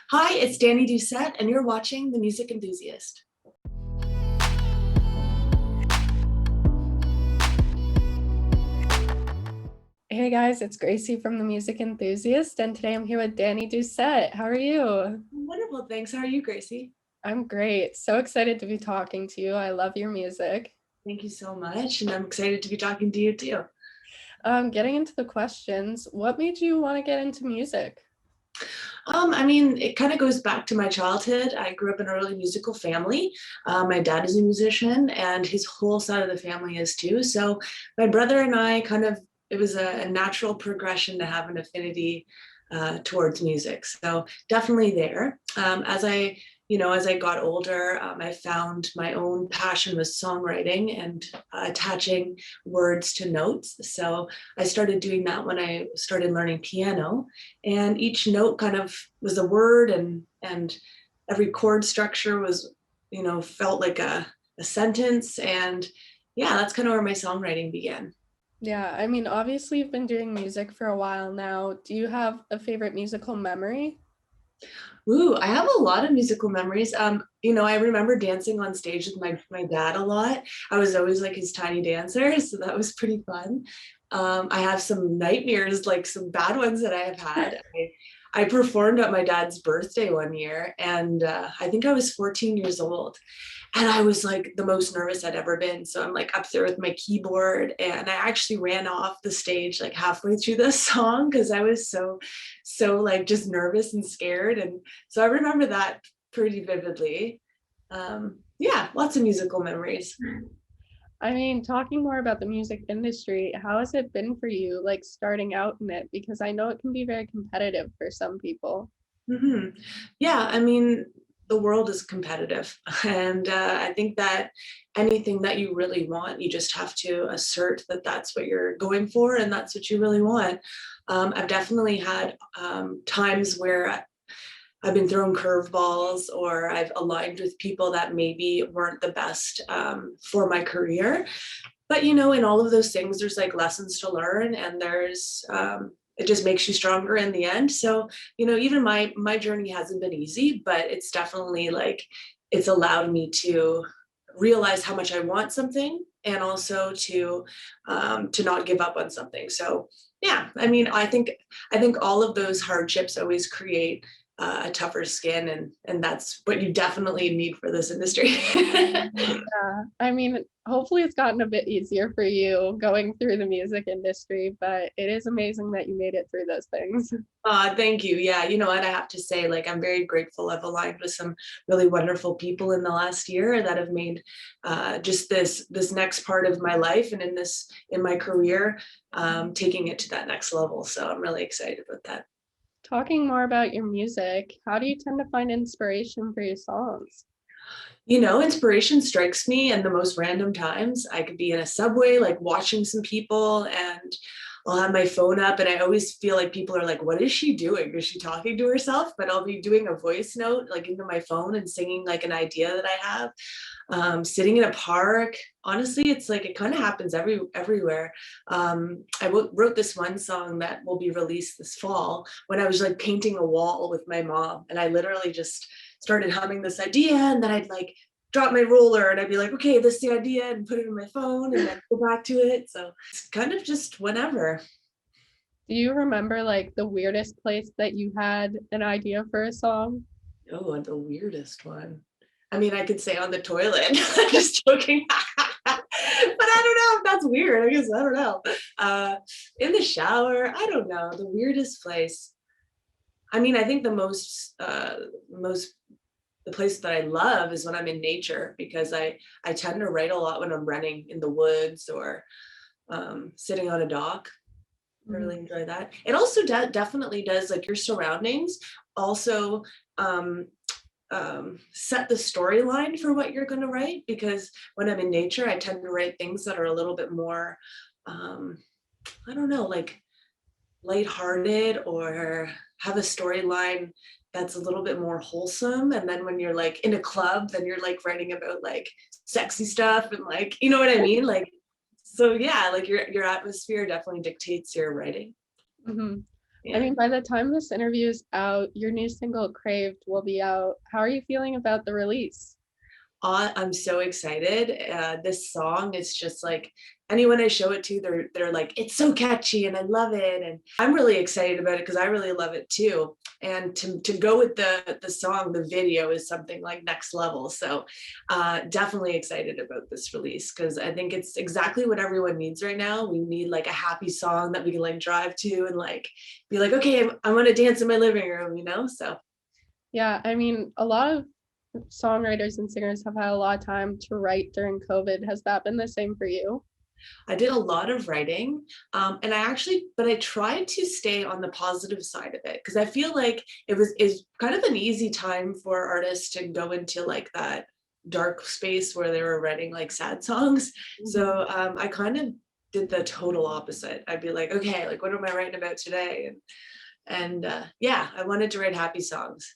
Hi, it's Dani Doucette, and you're watching The Music Enthusiast. Hey guys, it's Gracie from The Music Enthusiast, and today I'm here with Dani Doucette. How are you? Wonderful, thanks. How are you, Gracie? I'm great. So excited to be talking to you. I love your music. Thank you so much, and I'm excited to be talking to you too. Getting into the questions, what made you want to get into music? It kind of goes back to my childhood. I grew up in a really musical family. My dad is a musician, and his whole side of the family is too. So my brother and I it was a natural progression to have an affinity towards music. So definitely there. As I got older, I found my own passion with songwriting and attaching words to notes. So I started doing that when I started learning piano, and each note kind of was a word, and every chord structure was, felt like a sentence. And yeah, that's kind of where my songwriting began. Yeah, I mean, obviously you've been doing music for a while now. Do you have a favorite musical memory? Ooh, I have a lot of musical memories. I remember dancing on stage with my dad a lot. I was always like his tiny dancer, so that was pretty fun. I have some nightmares, like some bad ones that I have had. I performed at my dad's birthday one year, and I think I was 14 years old. And I was like the most nervous I'd ever been. So I'm like up there with my keyboard, and I actually ran off the stage like halfway through the song because I was so like just nervous and scared. And so I remember that pretty vividly. Yeah, lots of musical memories. I mean, talking more about the music industry, how has it been for you, like starting out in it? Because I know it can be very competitive for some people. Hmm. Yeah, the world is competitive, and I think that anything that you really want, you just have to assert that that's what you're going for, and that's what you really want. I've definitely had times where I've been thrown curveballs, or I've aligned with people that maybe weren't the best for my career. But in all of those things, there's like lessons to learn, and there's it just makes you stronger in the end. So even my journey hasn't been easy, but it's definitely like it's allowed me to realize how much I want something, and also to not give up on something. So yeah, I think all of those hardships always create a tougher skin, and that's what you definitely need for this industry. Yeah, I mean, hopefully it's gotten a bit easier for you going through the music industry, but it is amazing that you made it through those things. Thank you. Yeah, you know what, I have to say, like, I'm very grateful. I've aligned with some really wonderful people in the last year that have made just this next part of my life, and in my career, taking it to that next level. So I'm really excited about that. Talking more about your music, how do you tend to find inspiration for your songs? Inspiration strikes me in the most random times. I could be in a subway, like watching some people, and I'll have my phone up, and I always feel like people are like, what is she doing? Is she talking to herself? But I'll be doing a voice note like into my phone and singing like an idea that I have. Sitting in a park. Honestly, it's like it kind of happens everywhere. I wrote this one song that will be released this fall when I was like painting a wall with my mom, and I literally just started humming this idea, and then I'd like drop my roller, and I'd be like, okay, this is the idea, and put it in my phone, and then go back to it. So it's kind of just whenever. Do you remember like the weirdest place that you had an idea for a song? Oh, and the weirdest one. I could say on the toilet. I'm just joking. But I don't know if that's weird. I guess I don't know. In the shower, I don't know. The weirdest place. I think the place that I love is when I'm in nature, because I tend to write a lot when I'm running in the woods, or sitting on a dock. I Mhm. really enjoy that. It also definitely does, like, your surroundings also um, set the storyline for what you're going to write, because when I'm in nature, I tend to write things that are a little bit more, um, I don't know, like lighthearted, or have a storyline that's a little bit more wholesome. And then when you're like in a club, then you're like writing about like sexy stuff, and like, you know what I mean? Like, so yeah, like your atmosphere definitely dictates your writing. Mhm. I Yeah. mean, by the time this interview is out, your new single Craved will be out. How are you feeling about the release? I'm so excited. This song is just like anyone I show it to, they're like, it's so catchy and I love it. And I'm really excited about it because I really love it too. And to go with the song, the video is something like next level. So definitely excited about this release because I think it's exactly what everyone needs right now. We need like a happy song that we can like drive to and like be like, okay, I want to dance in my living room, you know? So Yeah, I mean, a lot of songwriters and singers have had a lot of time to write during COVID. Has that been the same for you? I did a lot of writing, and but I tried to stay on the positive side of it because I feel like is kind of an easy time for artists to go into like that dark space where they were writing like sad songs. Mhm. So I kind of did the total opposite. I'd be like, okay, like what am I writing about today? And yeah, I wanted to write happy songs.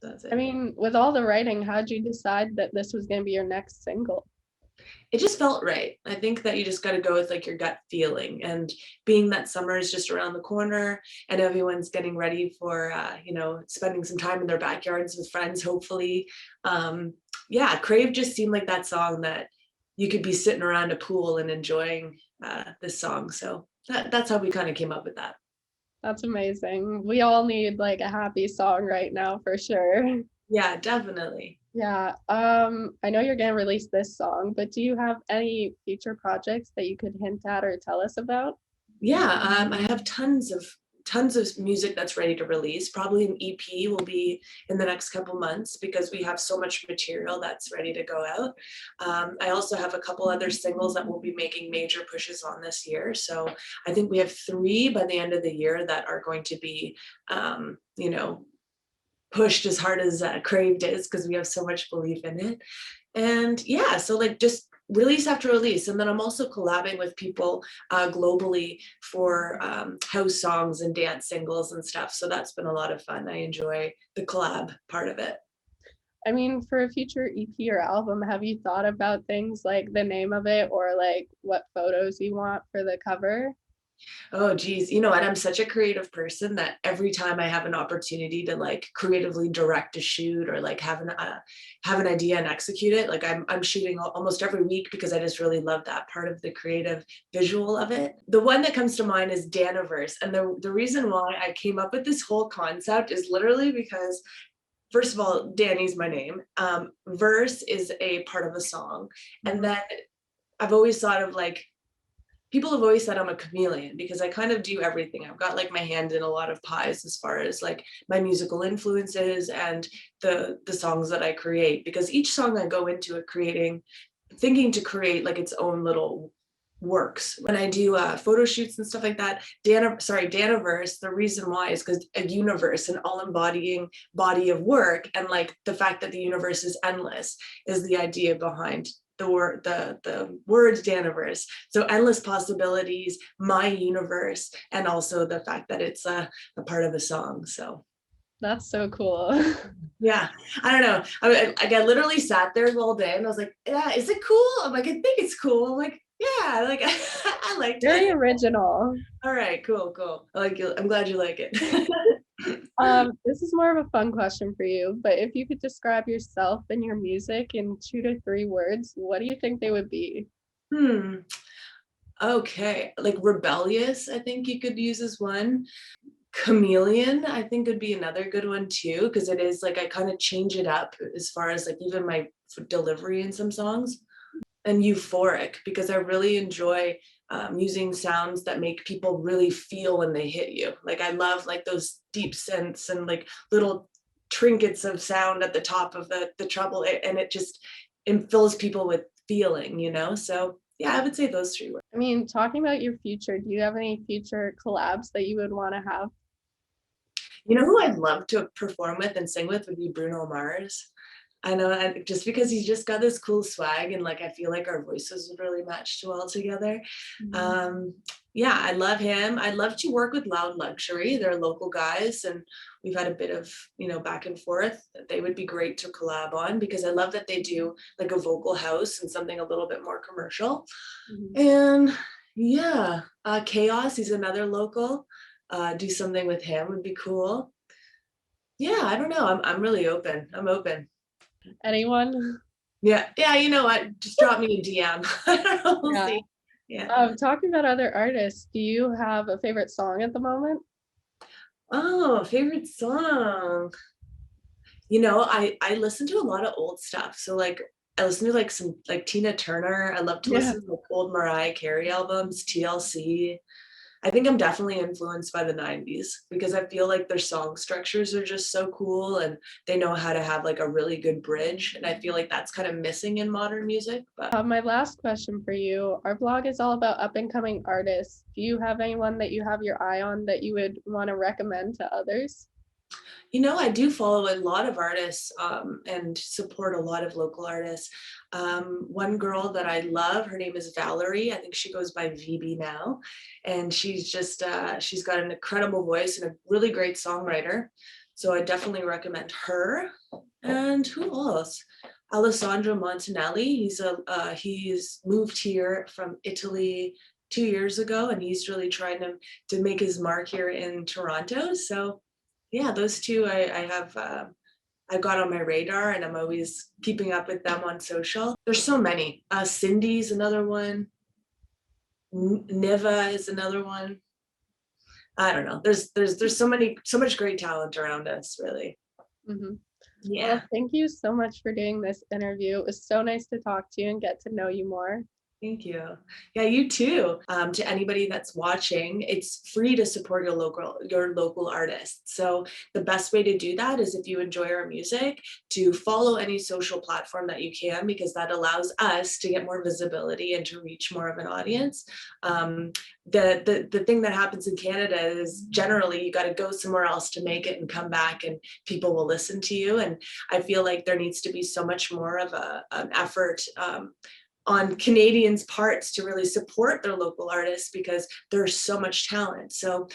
That's I it. mean, with all the writing, how'd you decide that this was going to be your next single? It just felt right. I think that you just got to go with like your gut feeling. And being that summer is just around the corner and everyone's getting ready for, spending some time in their backyards with friends, hopefully. Um, yeah, Crave just seemed like that song that you could be sitting around a pool and enjoying this song. So that's how we kind of came up with that. That's amazing. We all need like a happy song right now for sure. Yeah, definitely. Yeah. I know you're gonna release this song, but do you have any future projects that you could hint at or tell us about? Yeah, I have tons of music that's ready to release. Probably an EP will be in the next couple months because we have so much material that's ready to go out. I also have a couple other singles that we'll be making major pushes on this year. So I think we have three by the end of the year that are going to be, pushed as hard as Craved is because we have so much belief in it. And yeah, so like just release after release. And then I'm also collabing with people globally for house songs and dance singles and stuff. So that's been a lot of fun. I enjoy the collab part of it. I mean, for a future EP or album, have you thought about things like the name of it or like what photos you want for the cover? Oh geez, you know what? I'm such a creative person that every time I have an opportunity to like creatively direct a shoot or like have an idea and execute it, like I'm shooting almost every week because I just really love that part of the creative visual of it. The one that comes to mind is Daniverse, and the reason why I came up with this whole concept is literally because first of all, Dani's my name. Verse is a part of a song, and Mhm. then I've always thought of like people have always said I'm a chameleon because I kind of do everything. I've got like my hand in a lot of pies as far as like my musical influences and the songs that I create because each song I go into it creating thinking to create like its own little works. When I do photo shoots and stuff like that, Daniverse, the reason why is because a universe, an all embodying body of work, and like the fact that the universe is endless is the idea behind the words Daniverse. So endless possibilities, my universe, and also the fact that it's a part of a song. So That's so cool. yeah, I don't know. I literally sat there all day and I was like, yeah, is it cool? I'm like, I think it's cool. I'm like, yeah, like I liked Very it. original. All right, cool. I like you. I'm glad you like it. This is more of a fun question for you, but if you could describe yourself and your music in 2 to 3 words, what do you think they would be? Hmm. Okay. Like rebellious, I think you could use as one. Chameleon, I think would be another good one too, because it is like I kind of change it up as far as like even my delivery in some songs. And euphoric because I really enjoy using sounds that make people really feel when they hit you. Like I love like those deep synths and like little trinkets of sound at the top of the treble, and it fills people with feeling, you know. So yeah, I would say those three words. I mean, talking about your future, do you have any future collabs that you would want to have? You know who I'd love to perform with and sing with would be Bruno Mars. I know, just because he's just got this cool swag, and like I feel like our voices would really match too well together. Mhm. Um, yeah, I love him. I'd love to work with Loud Luxury. They're local guys, and we've had a bit of back and forth. They would be great to collab on because I love that they do like a vocal house and something a little bit more commercial. Mhm. And yeah, Chaos. He's another local. do something with him would be cool. Yeah, I don't know. I'm really open. I'm open. Anyone? Yeah, yeah. You know what? Just drop me a DM. I don't know. We'll Yeah. see. Yeah. Talking about other artists, do you have a favorite song at the moment? Oh, favorite song. You know, I listen to a lot of old stuff. So like I listen to like some like Tina Turner. I love to Yeah. listen to like old Mariah Carey albums, TLC. I think I'm definitely influenced by the 90s because I feel like their song structures are just so cool and they know how to have like a really good bridge. And I feel like that's kind of missing in modern music. But My last question for you. Our blog is all about up and coming artists. Do you have anyone that you have your eye on that you would want to recommend to others? you know, I do follow a lot of artists and support a lot of local artists. One girl that I love, her name is Valerie. I think she goes by VB now. And she's got an incredible voice and a really great songwriter. So I definitely recommend her. And who else? Alessandro Montanelli. He's moved here from Italy 2 years ago, and he's really trying to make his mark here in Toronto. So yeah, those two I got on my radar, and I'm always keeping up with them on social. There's so many. Cindy's another one. Niva is another one. I don't know. There's so much great talent around us, really. Hmm. Well, Yeah. thank you so much for doing this interview. It was so nice to talk to you and get to know you more. Thank you. Yeah, you too. To anybody that's watching, it's free to support your local artists. So the best way to do that is if you enjoy our music, to follow any social platform that you can, because that allows us to get more visibility and to reach more of an audience. The thing that happens in Canada is generally you got to go somewhere else to make it and come back, and people will listen to you. And I feel like there needs to be so much more of an effort. On Canadians' parts to really support their local artists because there's so much talent. So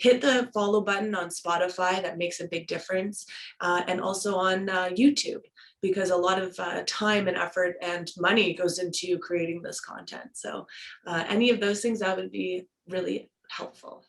hit the follow button on Spotify. That makes a big difference. And also on YouTube, because a lot of time and effort and money goes into creating this content. So any of those things, that would be really helpful.